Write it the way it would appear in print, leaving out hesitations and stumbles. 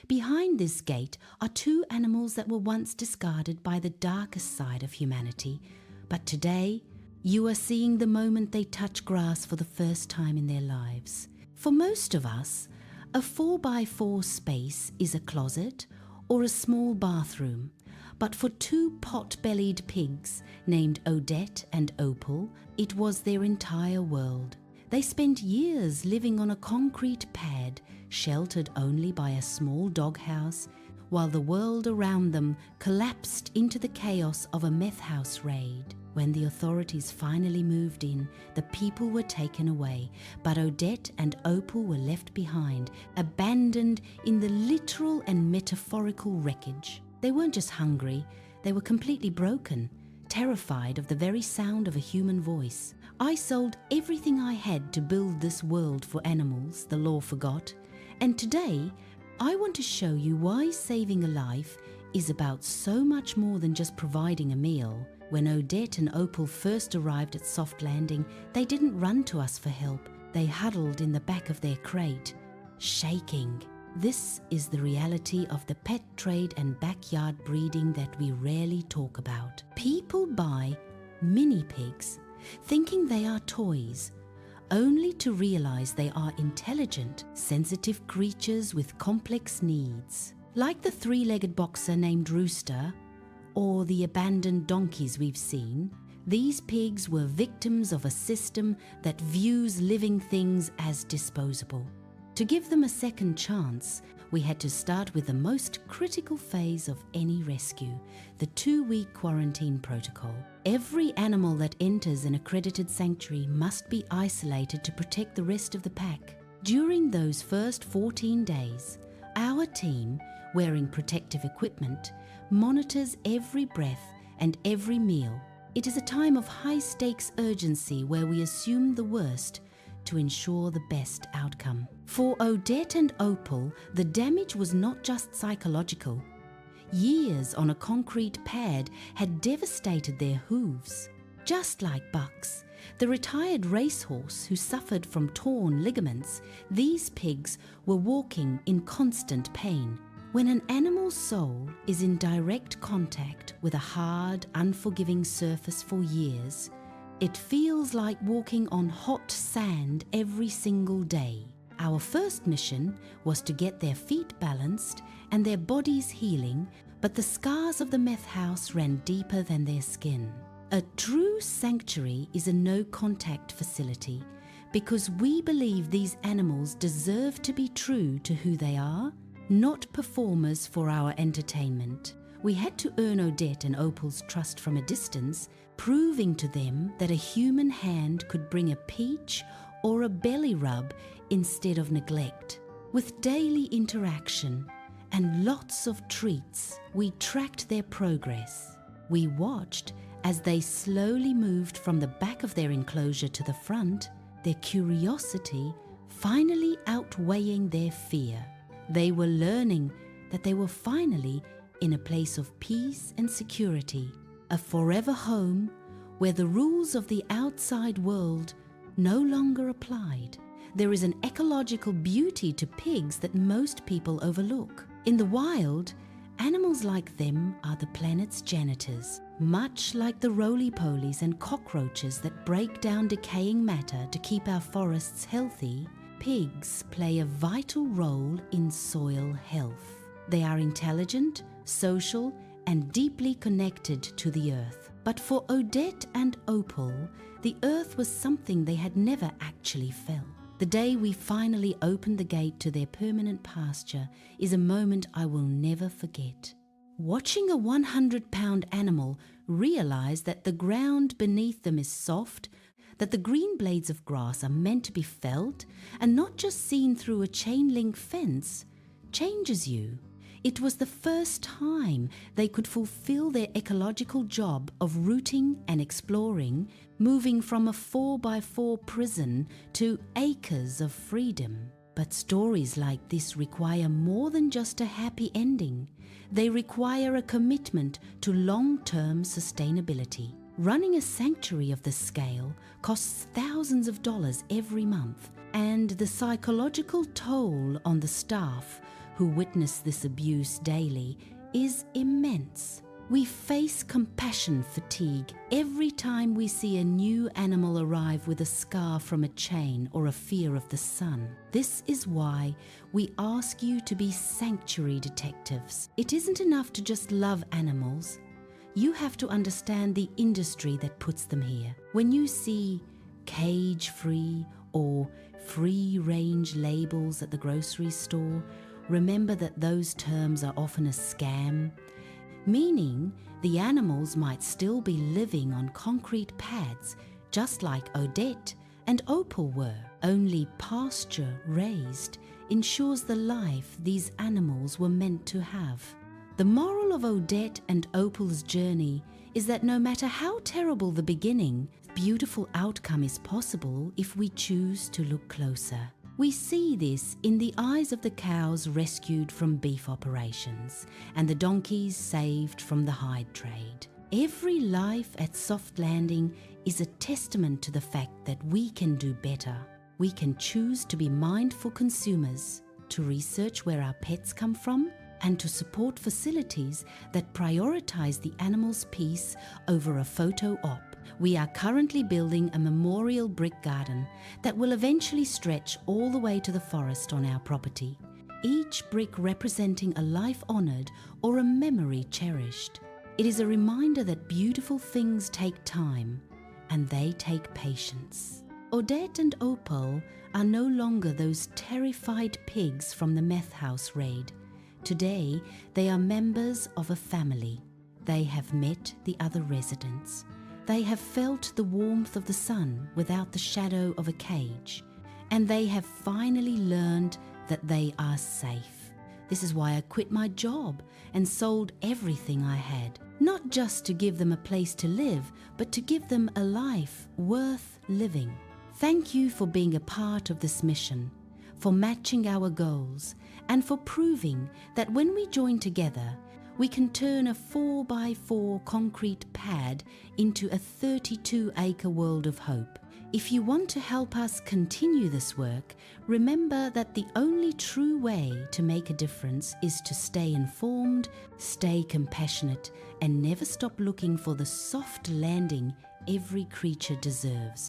Behind this gate are two animals that were once discarded by the darkest side of humanity, but today you are seeing the moment they touch grass for the first time in their lives. For most of us, a 4x4 space is a closet or a small bathroom, but for two pot-bellied pigs named Odette and Opal, it was their entire world. They spent years living on a concrete pad, sheltered only by a small doghouse, while the world around them collapsed into the chaos of a meth house raid. When the authorities finally moved in, the people were taken away, but Odette and Opal were left behind, abandoned in the literal and metaphorical wreckage. They weren't just hungry, they were completely broken, terrified of the very sound of a human voice. I sold everything I had to build this world for animals, the law forgot, and today I want to show you why saving a life is about so much more than just providing a meal. When Odette and Opal first arrived at Soft Landing, they didn't run to us for help. They huddled in the back of their crate, shaking. This is the reality of the pet trade and backyard breeding that we rarely talk about. People buy mini pigs thinking they are toys, only to realize they are intelligent, sensitive creatures with complex needs. Like the three-legged boxer named Rooster, or the abandoned donkeys we've seen, these pigs were victims of a system that views living things as disposable. To give them a second chance, we had to start with the most critical phase of any rescue, the 2-week quarantine protocol. Every animal that enters an accredited sanctuary must be isolated to protect the rest of the pack. During those first 14 days, our team, wearing protective equipment, monitors every breath and every meal. It is a time of high-stakes urgency where we assume the worst to ensure the best outcome. For Odette and Opal, the damage was not just psychological. Years on a concrete pad had devastated their hooves. Just like Bucks, the retired racehorse who suffered from torn ligaments, these pigs were walking in constant pain. When an animal's soul is in direct contact with a hard, unforgiving surface for years, it feels like walking on hot sand every single day. Our first mission was to get their feet balanced and their bodies healing, but the scars of the meth house ran deeper than their skin. A true sanctuary is a no-contact facility because we believe these animals deserve to be true to who they are, not performers for our entertainment. We had to earn Odette and Opal's trust from a distance, proving to them that a human hand could bring a peach or a belly rub instead of neglect. With daily interaction and lots of treats, we tracked their progress. We watched as they slowly moved from the back of their enclosure to the front, their curiosity finally outweighing their fear. They were learning that they were finally in a place of peace and security, a forever home where the rules of the outside world no longer applied. There is an ecological beauty to pigs that most people overlook. In the wild, animals like them are the planet's janitors. Much like the roly-polies and cockroaches that break down decaying matter to keep our forests healthy, pigs play a vital role in soil health. They are intelligent, social, and deeply connected to the earth. But for Odette and Opal, the earth was something they had never actually felt. The day we finally opened the gate to their permanent pasture is a moment I will never forget. Watching a 100-pound animal realize that the ground beneath them is soft, that the green blades of grass are meant to be felt and not just seen through a chain-link fence, changes you. It was the first time they could fulfill their ecological job of rooting and exploring, moving from a 4x4 prison to acres of freedom. But stories like this require more than just a happy ending. They require a commitment to long-term sustainability. Running a sanctuary of this scale costs thousands of dollars every month, and the psychological toll on the staff who witness this abuse daily is immense. We face compassion fatigue every time we see a new animal arrive with a scar from a chain or a fear of the sun. This is why we ask you to be sanctuary detectives. It isn't enough to just love animals. You have to understand the industry that puts them here. When you see cage-free or free-range labels at the grocery store, remember that those terms are often a scam, meaning the animals might still be living on concrete pads, just like Odette and Opal were. Only pasture-raised ensures the life these animals were meant to have. The moral of Odette and Opal's journey is that no matter how terrible the beginning, beautiful outcome is possible if we choose to look closer. We see this in the eyes of the cows rescued from beef operations and the donkeys saved from the hide trade. Every life at Soft Landing is a testament to the fact that we can do better. We can choose to be mindful consumers, to research where our pets come from, and to support facilities that prioritize the animal's peace over a photo op. We are currently building a memorial brick garden that will eventually stretch all the way to the forest on our property, each brick representing a life honored or a memory cherished. It is a reminder that beautiful things take time and they take patience. Odette and Opal are no longer those terrified pigs from the Meth house raid. Today, they are members of a family. They have met the other residents. They have felt the warmth of the sun without the shadow of a cage, and they have finally learned that they are safe. This is why I quit my job and sold everything I had, not just to give them a place to live, but to give them a life worth living. Thank you for being a part of this mission, for matching our goals, and for proving that when we join together, we can turn a 4x4 concrete pad into a 32-acre world of hope. If you want to help us continue this work, remember that the only true way to make a difference is to stay informed, stay compassionate, and never stop looking for the soft landing every creature deserves.